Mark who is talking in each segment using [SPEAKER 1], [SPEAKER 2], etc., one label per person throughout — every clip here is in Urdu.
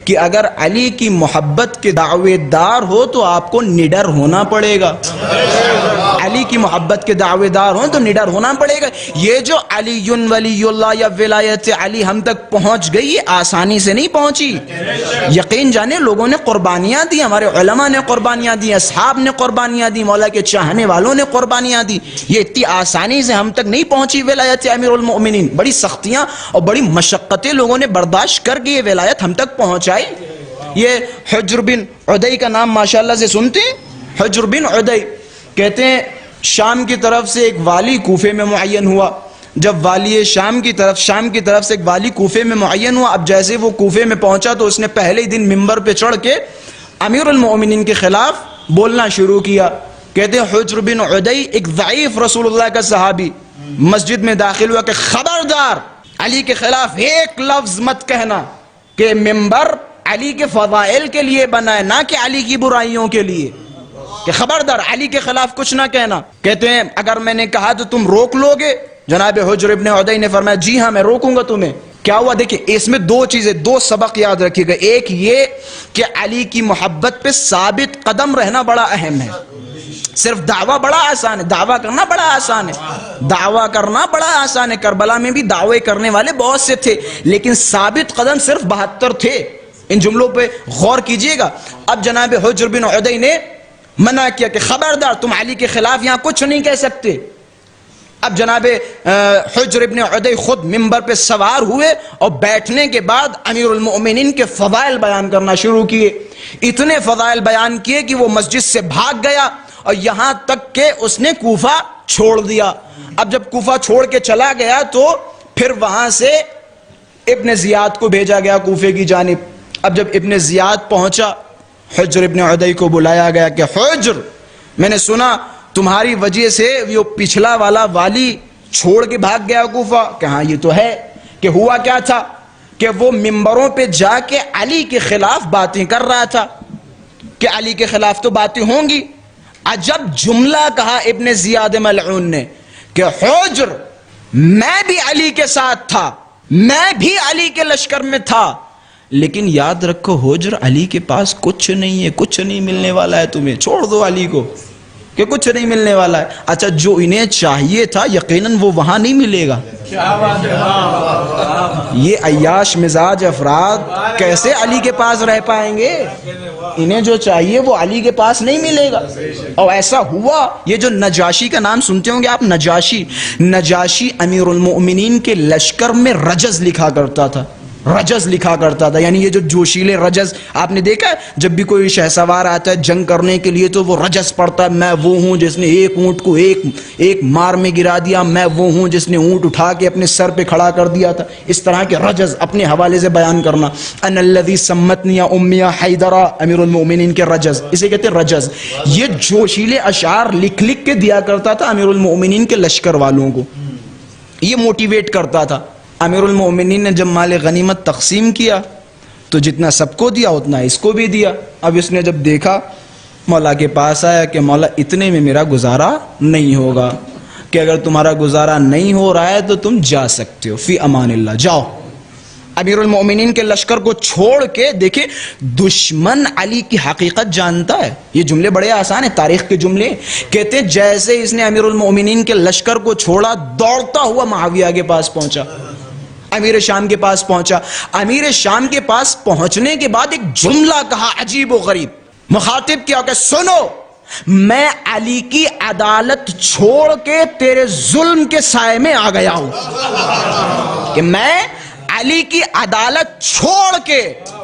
[SPEAKER 1] کہ اگر علی کی محبت کے دعوے دار ہو تو آپ کو نڈر ہونا پڑے گا. علی کی محبت کے دعوے دار ہوں تو نڈر ہونا پڑے گا. یہ جو علی ولی اللہ یا ولایت علی ہم تک پہنچ گئی یہ آسانی سے نہیں پہنچی. یقین جانے لوگوں نے قربانیاں دی, ہمارے علماء نے قربانیاں دی, اصحاب نے قربانیاں دی, مولا کے چاہنے والوں نے قربانیاں دی. یہ اتنی آسانی سے ہم تک نہیں پہنچی ولایت امیر المؤمنین. بڑی سختیاں اور بڑی مشقتیں لوگوں نے برداشت کر کے یہ ولایت ہم تک پہنچائی. یہ حجر بن عدی کا نام ماشاءاللہ سے سنتے ہیں. حجر بن عدی کہتے ہیں شام کی طرف سے ایک والی کوفے میں معین ہوا. جب والی شام کی طرف سے ایک والی کوفے میں معین ہوا, اب جیسے وہ کوفے میں پہنچا تو اس نے پہلے ہی دن ممبر پہ چڑھ کے امیر المؤمنین کے خلاف بولنا شروع کیا. کہتے ہیں حجر بن عدی ایک ضعیف رسول اللہ کا صحابی مسجد میں داخل ہوا کہ خبردار علی کے خلاف ایک لفظ مت کہنا, کہ ممبر علی کے فضائل کے لیے بنا ہے نہ کہ علی کی برائیوں کے لیے, کہ خبردار علی کے خلاف کچھ نہ کہنا. کہتے ہیں اگر میں نے کہا تو تم روک لو گے؟ جناب حجر ابن عدی نے فرمایا جی ہاں میں روکوں گا تمہیں. کیا ہوا دیکھیں اس میں دو چیزیں, دو سبق یاد رکھیے گا. ایک یہ کہ علی کی محبت پہ ثابت قدم رہنا بڑا اہم ہے. صرف دعویٰ بڑا آسان ہے, دعویٰ کرنا بڑا آسان ہے, دعویٰ کرنا بڑا آسان ہے. کربلا میں بھی دعوے کرنے والے بہت سے تھے لیکن ثابت قدم صرف 72 تھے. ان جملوں پہ غور کیجئے گا. اب جناب حجر بن عدی نے منع کیا کہ خبردار تم علی کے خلاف یہاں کچھ نہیں کہہ سکتے. اب جناب حجر ابن عدی خود ممبر پہ سوار ہوئے اور بیٹھنے کے بعد امیر المؤمنین کے فضائل بیان کرنا شروع کیے. اتنے فضائل بیان کیے کہ وہ مسجد سے بھاگ گیا اور یہاں تک کہ اس نے کوفہ چھوڑ دیا. اب جب کوفہ چھوڑ کے چلا گیا تو پھر وہاں سے ابن زیاد کو بھیجا گیا کوفے کی جانب. اب جب ابن زیاد پہنچا حجر ابن عدی کو بلایا گیا کہ حجر میں نے سنا تمہاری وجہ سے وہ پچھلا والا والی چھوڑ کے بھاگ گیا کوفہ. کہ ہاں یہ تو ہے. کہ ہوا کیا تھا کہ وہ ممبروں پہ جا کے علی کے خلاف باتیں کر رہا تھا کہ علی کے خلاف تو باتیں ہوں گی. عجب جملہ کہا ابن زیاد ملعون نے کہ حجر میں بھی علی کے ساتھ تھا, میں بھی علی کے لشکر میں تھا, لیکن یاد رکھو حجر علی کے پاس کچھ نہیں ہے, کچھ نہیں ملنے والا ہے تمہیں, چھوڑ دو علی کو کہ کچھ نہیں ملنے والا ہے. اچھا جو انہیں چاہیے تھا یقیناً وہ وہاں نہیں ملے گا. یہ عیاش مزاج افراد کیسے علی کے پاس رہ پائیں گے؟ انہیں جو چاہیے وہ علی کے پاس نہیں ملے گا. اور ایسا ہوا. یہ جو نجاشی کا نام سنتے ہوں گے آپ, نجاشی امیر المؤمنین کے لشکر میں رجز لکھا کرتا تھا. رجز لکھا کرتا تھا, یعنی یہ جو جوشیلے رجز آپ نے دیکھا ہے, جب بھی کوئی شہسوار آتا ہے جنگ کرنے کے لیے تو وہ رجز پڑتا ہے, میں وہ ہوں جس نے ایک اونٹ کو ایک مار میں گرا دیا, میں وہ ہوں جس نے اونٹ اٹھا کے اپنے سر پہ کھڑا کر دیا تھا. اس طرح کے رجز اپنے حوالے سے بیان کرنا. ان الذی سمتنی امی حیدرا, امیر المؤمنین کے رجز, اسے کہتے ہیں رجز. یہ جوشیلے اشعار لکھ لکھ کے دیا کرتا تھا امیر المؤمنین کے لشکر والوں کو, یہ موٹیویٹ کرتا تھا. امیر المؤمنین نے جب مال غنیمت تقسیم کیا تو جتنا سب کو دیا اتنا اس کو بھی دیا. اب اس نے جب دیکھا مولا کے پاس آیا کہ مولا اتنے میں میرا گزارا نہیں ہوگا, کہ اگر تمہارا گزارا نہیں ہو رہا ہے تو تم جا سکتے ہو, فی امان اللہ, جاؤ. امیر المؤمنین کے لشکر کو چھوڑ کے دیکھیں دشمن علی کی حقیقت جانتا ہے. یہ جملے بڑے آسان ہیں, تاریخ کے جملے. کہتے ہیں جیسے اس نے امیر المؤمنین کے لشکر کو چھوڑا دوڑتا ہوا معاویہ کے پاس پہنچا, امیر شام کے پاس پہنچا. امیر شام کے پاس پہنچنے کے بعد ایک جملہ کہا عجیب و غریب. مخاطب کیا کہ سنو, میں علی کی عدالت چھوڑ کے تیرے ظلم کے سائے میں آ گیا ہوں. کہ میں علی کی عدالت چھوڑ کے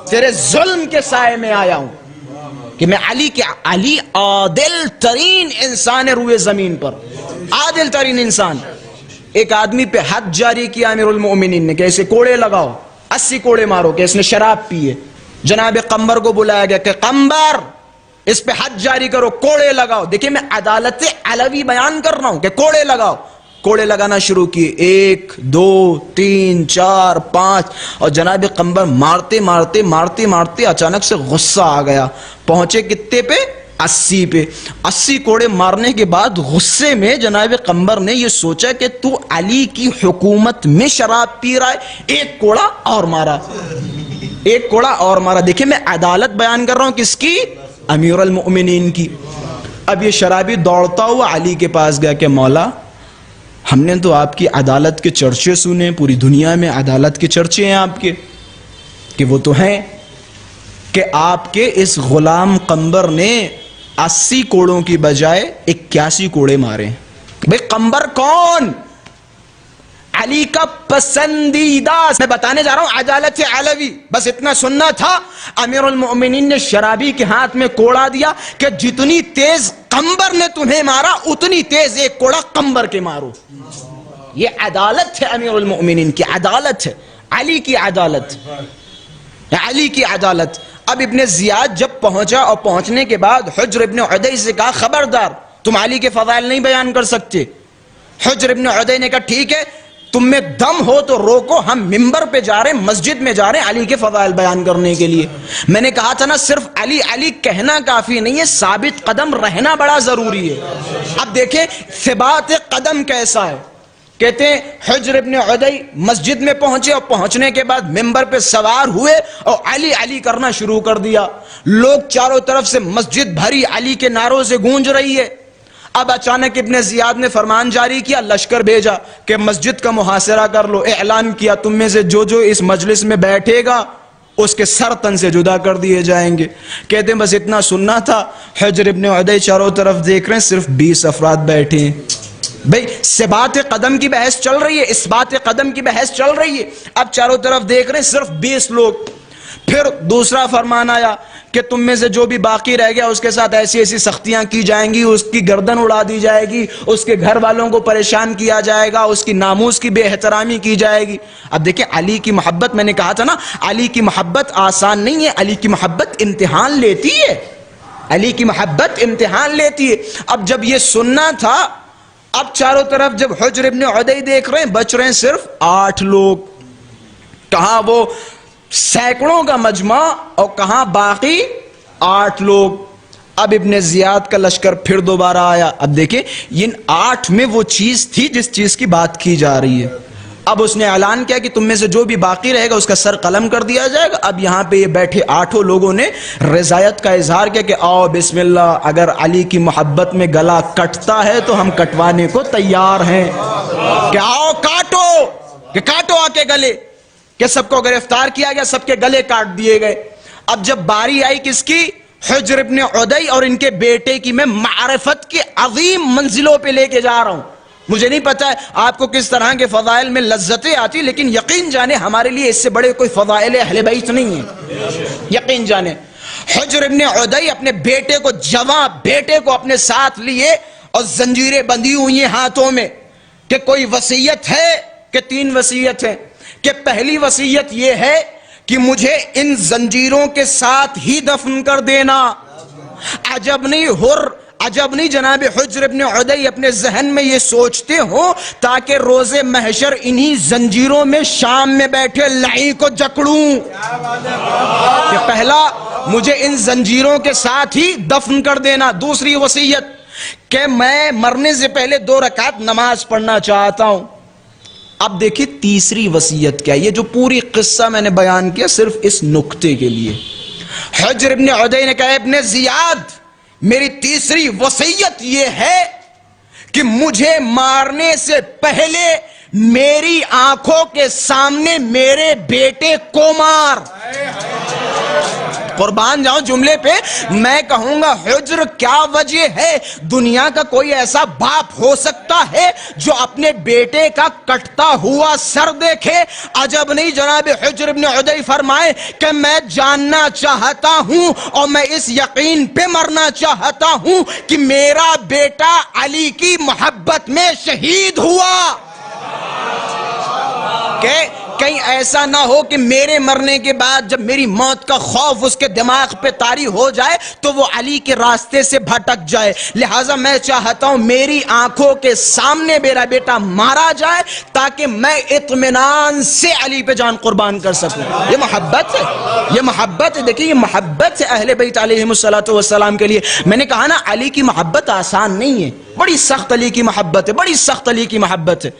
[SPEAKER 1] تیرے ظلم کے سائے میں آیا ہوں, کہ میں علی عادل ترین انسان روئے زمین پر, عادل ترین انسان. ایک آدمی پہ حد جاری کیا امیر المؤمنین نے کہ اسے کوڑے لگاؤ, 80 کوڑے مارو, کہ اس نے شراب پی ہے. جناب قمبر کو بلایا گیا کہ قمبر اس پہ حد جاری کرو, کوڑے لگاؤ. دیکھیں میں عدالت علوی بیان کر رہا ہوں کہ کوڑے لگاؤ. کوڑے لگانا شروع کیے, 1 2 3 4 5, اور جناب قمبر مارتے مارتے مارتے مارتے اچانک سے غصہ آ گیا. پہنچے کتے پہ, 80 پہ. 80 کوڑے مارنے کے بعد غصے میں جناب قمبر نے یہ سوچا کہ تو علی کی حکومت میں شراب پی رہا ہے, ایک کوڑا اور مارا. ایک کوڑا اور مارا. دیکھیں میں عدالت بیان کر رہا ہوں کس کی؟ امیر المؤمنین کی. اب یہ شرابی دوڑتا ہوا علی کے پاس گیا کہ مولا ہم نے تو آپ کی عدالت کے چرچے سنے, پوری دنیا میں عدالت کے چرچے ہیں آپ کے, کہ وہ تو ہیں کہ آپ کے اس غلام قمبر نے 80 کوڑوں کی بجائے 81 کوڑے مارے. بھئی قمبر کون؟ علی کا پسندیدہ. میں بتانے جا رہا ہوں عدالت علوی. بس اتنا سننا تھا. امیر المؤمنین نے شرابی کے ہاتھ میں کوڑا دیا کہ جتنی تیز قمبر نے تمہیں مارا اتنی تیز ایک کوڑا قمبر کے مارو. یہ عدالت ہے امیر المؤمنین کی عدالت ہے, علی کی عدالت, علی کی عدالت. اب ابن زیاد جب پہنچا اور پہنچنے کے بعد حجر ابن عدی سے کہا خبردار تم علی کے فضائل نہیں بیان کر سکتے. حجر ابن عدی نے کہا ٹھیک ہے تم میں دم ہو تو روکو, ہم ممبر پہ جا رہے ہیں, مسجد میں جا رہے ہیں علی کے فضائل بیان کرنے کے لیے. میں نے کہا تھا نا صرف علی علی کہنا کافی نہیں ہے, ثابت قدم رہنا بڑا ضروری ہے. اب دیکھیں ثبات قدم کیسا ہے. کہتے ہیں حجر ابن عدی مسجد میں پہنچے اور پہنچنے کے بعد ممبر پہ سوار ہوئے اور علی علی کرنا شروع کر دیا. لوگ چاروں طرف سے مسجد بھری علی کے نعروں سے گونج رہی ہے. اب اچانک ابن زیاد نے فرمان جاری کیا, لشکر بھیجا کہ مسجد کا محاصرہ کر لو. اعلان کیا تم میں سے جو اس مجلس میں بیٹھے گا اس کے سر تن سے جدا کر دیے جائیں گے. کہتے ہیں بس اتنا سننا تھا. حجر ابن عدی چاروں طرف دیکھ رہے ہیں, صرف 20 افراد بیٹھے ہیں. بھئی ثبات قدم کی بحث چل رہی ہے, اثبات قدم کی بحث چل رہی ہے. اب چاروں طرف دیکھ رہے ہیں صرف 20 لوگ. پھر دوسرا فرمان آیا کہ تم میں سے جو بھی باقی رہ گیا اس کے ساتھ ایسی ایسی سختیاں کی جائیں گی, اس کی گردن اڑا دی جائے گی, اس کے گھر والوں کو پریشان کیا جائے گا, اس کی ناموس کی بے احترامی کی جائے گی. اب دیکھیں علی کی محبت, میں نے کہا تھا نا علی کی محبت آسان نہیں ہے, علی کی محبت امتحان لیتی ہے, علی کی محبت امتحان لیتی ہے. اب جب یہ سننا تھا, اب چاروں طرف جب حجر ابن عدی دیکھ رہے ہیں بچ رہے ہیں صرف 8 لوگ. کہاں وہ سینکڑوں کا مجمع اور کہاں باقی 8 لوگ. اب ابن زیاد کا لشکر پھر دوبارہ آیا. اب دیکھیں ان 8 میں وہ چیز تھی جس چیز کی بات کی جا رہی ہے. اب اس نے اعلان کیا کہ تم میں سے جو بھی باقی رہے گا اس کا سر قلم کر دیا جائے گا. اب یہاں پہ یہ بیٹھے 8 لوگوں نے رضایت کا اظہار کیا کہ آؤ بسم اللہ, اگر علی کی محبت میں گلا کٹتا ہے تو ہم کٹوانے کو تیار ہیں. کہ آؤ کاٹو, کہ کاٹو آ کے گلے. کہ سب کو گرفتار کیا گیا, سب کے گلے کاٹ دیے گئے. اب جب باری آئی کس کی؟ حجر ابن عدی اور ان کے بیٹے کی. میں معرفت کی عظیم منزلوں پہ لے کے جا رہا ہوں. مجھے نہیں پتا ہے آپ کو کس طرح کے فضائل میں لذتیں آتی, لیکن یقین جانے ہمارے لیے اس سے بڑے کوئی فضائل اہل بیت نہیں ہیں. یقین جانے حجر ابن عدی اپنے بیٹے کو, جوان بیٹے کو اپنے ساتھ لیے اور زنجیریں بندھی ہوئی ہیں ہاتھوں میں. کہ کوئی وصیت ہے؟ کہ 3 وصیت ہے. کہ پہلی وصیت یہ ہے کہ مجھے ان زنجیروں کے ساتھ ہی دفن کر دینا. عجب نہیں جناب حجر ابن عدی اپنے ذہن میں یہ سوچتے ہوں تاکہ روز محشر انہی زنجیروں میں شام میں بیٹھے لعین کو جکڑوں. کہ پہلا مجھے ان زنجیروں کے ساتھ ہی دفن کر دینا. دوسری وصیت کہ میں مرنے سے پہلے 2 رکعت نماز پڑھنا چاہتا ہوں. اب دیکھیں تیسری وصیت کیا. یہ جو پوری قصہ میں نے بیان کیا صرف اس نکتے کے لیے. حجر ابن عدی نے کہا ابن زیاد میری تیسری وصیت یہ ہے کہ مجھے مارنے سے پہلے میری آنکھوں کے سامنے میرے بیٹے کو مار. قربان جاؤں جملے پہ. میں کہوں گا حجر کیا وجہ ہے؟ دنیا کا کوئی ایسا باپ ہو سکتا ہے جو اپنے بیٹے کا کٹتا ہوا سر دیکھے؟ عجب نہیں جناب حجر ابن عدی فرمائے کہ میں جاننا چاہتا ہوں اور میں اس یقین پہ مرنا چاہتا ہوں کہ میرا بیٹا علی کی محبت میں شہید ہوا. کہ کہیں ایسا نہ ہو کہ میرے مرنے کے بعد جب میری موت کا خوف اس کے دماغ پہ طاری ہو جائے تو وہ علی کے راستے سے بھٹک جائے. لہٰذا میں چاہتا ہوں میری آنکھوں کے سامنے میرا بیٹا مارا جائے تاکہ میں اطمینان سے علی پہ جان قربان کر سکوں. یہ محبت ہے, یہ محبت ہے. دیکھیں یہ محبت ہے اہل بیت علیہم السلام کے لیے. میں نے کہا نا علی کی محبت آسان نہیں ہے, بڑی سخت علی کی محبت ہے, بڑی سخت علی کی محبت ہے.